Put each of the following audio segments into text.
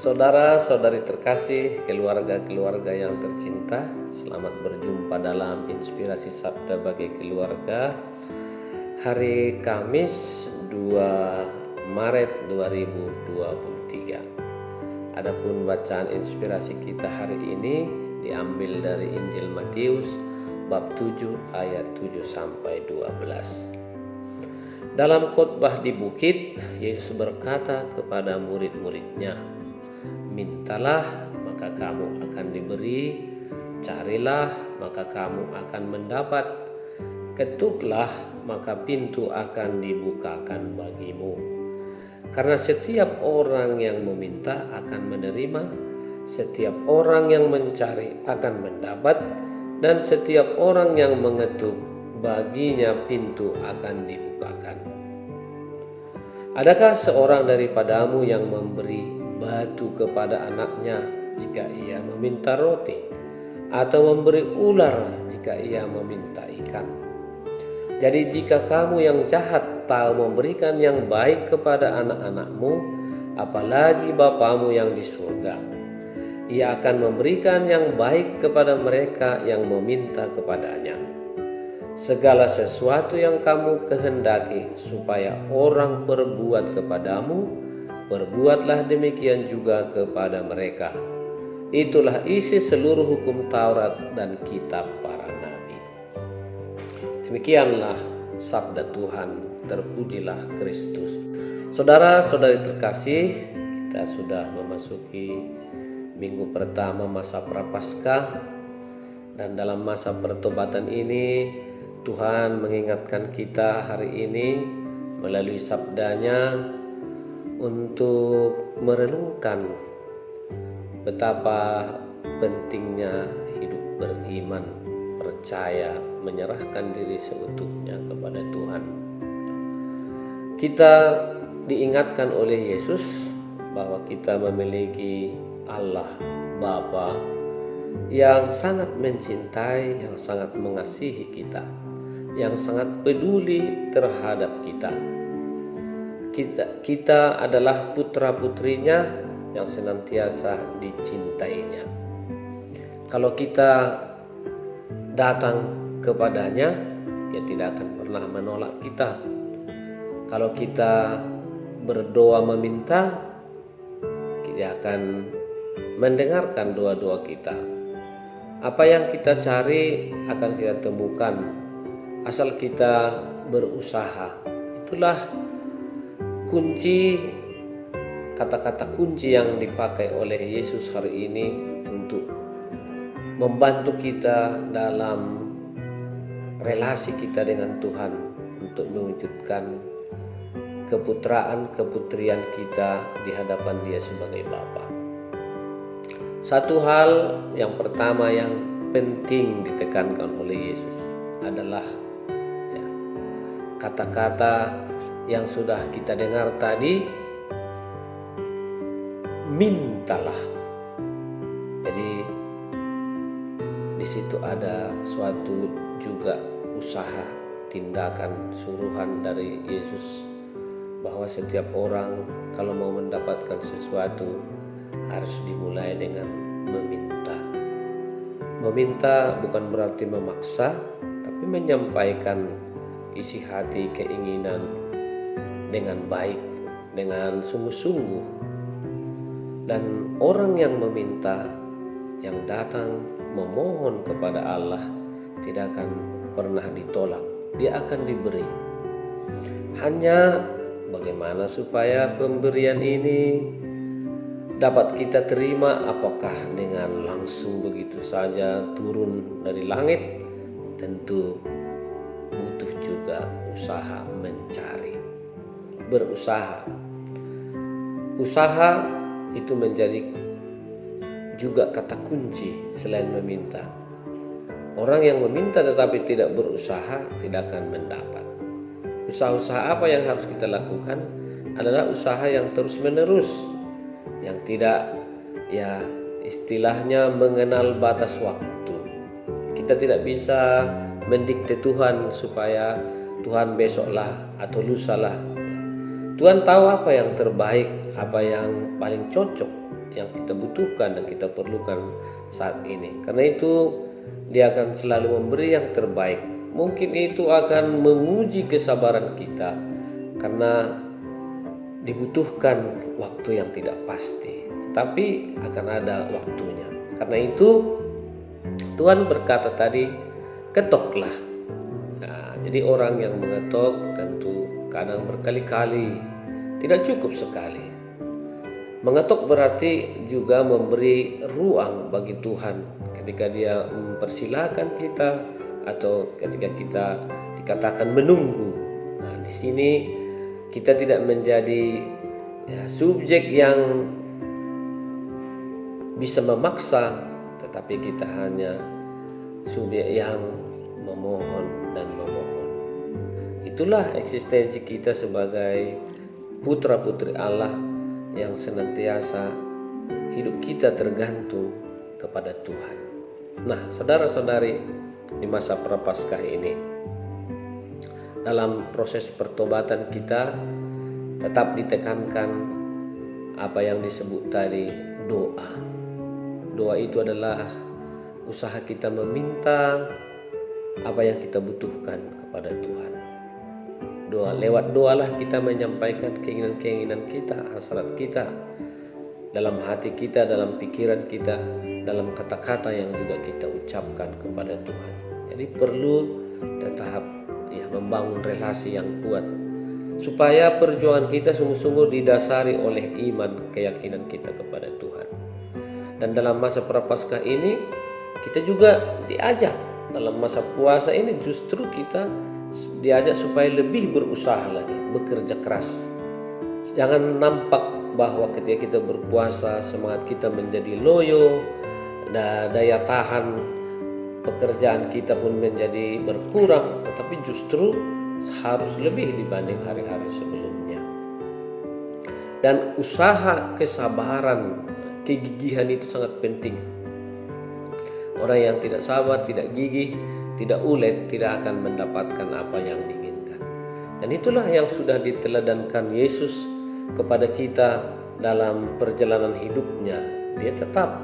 Saudara-saudari terkasih, keluarga-keluarga yang tercinta, selamat berjumpa dalam Inspirasi Sabda bagi Keluarga hari Kamis 2 Maret 2023. Adapun bacaan inspirasi kita hari ini diambil dari Injil Matius bab 7 ayat 7 sampai 12. Dalam khotbah di bukit, Yesus berkata kepada murid-muridnya, "Mintalah, maka kamu akan diberi, carilah, maka kamu akan mendapat, ketuklah, maka pintu akan dibukakan bagimu. Karena setiap orang yang meminta akan menerima, setiap orang yang mencari akan mendapat, dan setiap orang yang mengetuk, baginya pintu akan dibukakan. Adakah seorang daripadamu yang memberi batu kepada anaknya jika ia meminta roti, atau memberi ular jika ia meminta ikan? Jadi jika kamu yang jahat tahu memberikan yang baik kepada anak-anakmu, apalagi Bapamu yang di surga, Ia akan memberikan yang baik kepada mereka yang meminta kepadanya. Segala sesuatu yang kamu kehendaki supaya orang berbuat kepadamu, berbuatlah demikian juga kepada mereka. Itulah isi seluruh hukum Taurat dan kitab para nabi." Demikianlah sabda Tuhan, terpujilah Kristus. Saudara-saudari terkasih, kita sudah memasuki minggu pertama masa Prapaskah, dan dalam masa pertobatan ini Tuhan mengingatkan kita hari ini melalui sabdanya untuk merenungkan betapa pentingnya hidup beriman, percaya, menyerahkan diri seutuhnya kepada Tuhan. Kita diingatkan oleh Yesus bahwa kita memiliki Allah Bapa yang sangat mencintai, yang sangat mengasihi kita, yang sangat peduli terhadap kita. Kita adalah putra-putrinya yang senantiasa dicintainya. Kalau kita datang kepadanya, Ia tidak akan pernah menolak kita. Kalau kita berdoa meminta, Dia akan mendengarkan doa-doa kita. Apa yang kita cari akan kita temukan, asal kita berusaha. Itulah kunci, kata-kata kunci yang dipakai oleh Yesus hari ini untuk membantu kita dalam relasi kita dengan Tuhan, untuk mewujudkan keputraan, keputrian kita di hadapan Dia sebagai Bapa. Satu hal yang pertama yang penting ditekankan oleh Yesus adalah kata-kata yang sudah kita dengar tadi, mintalah. Jadi di situ ada suatu juga usaha, tindakan, suruhan dari Yesus bahwa setiap orang kalau mau mendapatkan sesuatu harus dimulai dengan meminta. Meminta bukan berarti memaksa, tapi menyampaikan isi hati, keinginan dengan baik, dengan sungguh-sungguh. Dan orang yang meminta, yang datang memohon kepada Allah, tidak akan pernah ditolak, dia akan diberi. Hanya bagaimana supaya pemberian ini dapat kita terima? Apakah dengan langsung begitu saja turun dari langit? Tentu butuh juga usaha mencari, berusaha. Usaha itu menjadi juga kata kunci selain meminta. Orang yang meminta tetapi tidak berusaha tidak akan mendapat. Usaha-usaha apa yang harus kita lakukan adalah usaha yang terus-menerus, yang tidak istilahnya mengenal batas waktu. Kita tidak bisa mendikte Tuhan supaya Tuhan besoklah atau lusalah. Tuhan tahu apa yang terbaik, apa yang paling cocok yang kita butuhkan dan kita perlukan saat ini. Karena itu Dia akan selalu memberi yang terbaik. Mungkin itu akan menguji kesabaran kita karena dibutuhkan waktu yang tidak pasti, tapi akan ada waktunya. Karena itu Tuhan berkata tadi, ketoklah. Nah, jadi orang yang mengetok tentu kadang berkali-kali, tidak cukup sekali. Mengetok berarti juga memberi ruang bagi Tuhan ketika Dia mempersilahkan kita atau ketika kita dikatakan menunggu. Nah, di sini kita tidak menjadi subjek yang bisa memaksa, tetapi kita hanya subjek yang memohon dan memohon. Itulah eksistensi kita sebagai putra-putri Allah yang senantiasa hidup kita tergantung kepada Tuhan. Nah, saudara-saudari, di masa Prapaskah ini, dalam proses pertobatan kita tetap ditekankan apa yang disebut tadi, doa. Doa itu adalah usaha kita meminta apa yang kita butuhkan kepada Tuhan. Lewat doalah kita menyampaikan keinginan-keinginan kita, hasrat kita, dalam hati kita, dalam pikiran kita, dalam kata-kata yang juga kita ucapkan kepada Tuhan. Jadi perlu tetap membangun relasi yang kuat supaya perjuangan kita sungguh-sungguh didasari oleh iman, keyakinan kita kepada Tuhan. Dan dalam masa Prapaskah ini kita juga diajak, dalam masa puasa ini justru kita diajak supaya lebih berusaha lagi, bekerja keras. Jangan nampak bahwa ketika kita berpuasa semangat kita menjadi loyo, daya tahan pekerjaan kita pun menjadi berkurang, tetapi justru harus lebih dibanding hari-hari sebelumnya. Dan usaha, kesabaran, kegigihan itu sangat penting. Orang yang tidak sabar, tidak gigih, tidak ulet, tidak akan mendapatkan apa yang diinginkan. Dan itulah yang sudah diteladankan Yesus kepada kita dalam perjalanan hidupnya. Dia tetap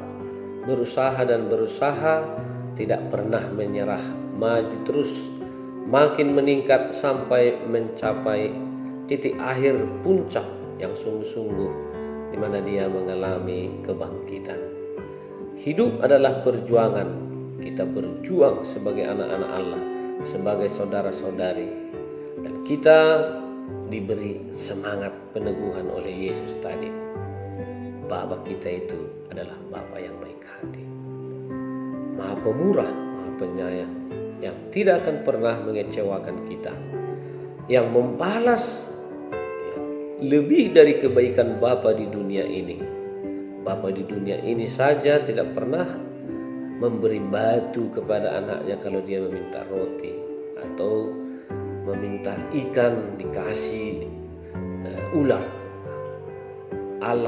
berusaha dan berusaha, tidak pernah menyerah, maju terus, makin meningkat sampai mencapai titik akhir puncak yang sungguh-sungguh di mana Dia mengalami kebangkitan. Hidup adalah perjuangan. Kita berjuang sebagai anak-anak Allah, sebagai saudara-saudari, dan kita diberi semangat peneguhan oleh Yesus tadi. Bapa kita itu adalah Bapa yang baik hati, Maha Pemurah, Maha Penyayang, yang tidak akan pernah mengecewakan kita, yang membalas lebih dari kebaikan Bapa di dunia ini. Bapa di dunia ini saja tidak pernah memberi batu kepada anaknya kalau dia meminta roti, atau meminta ikan dikasih ular.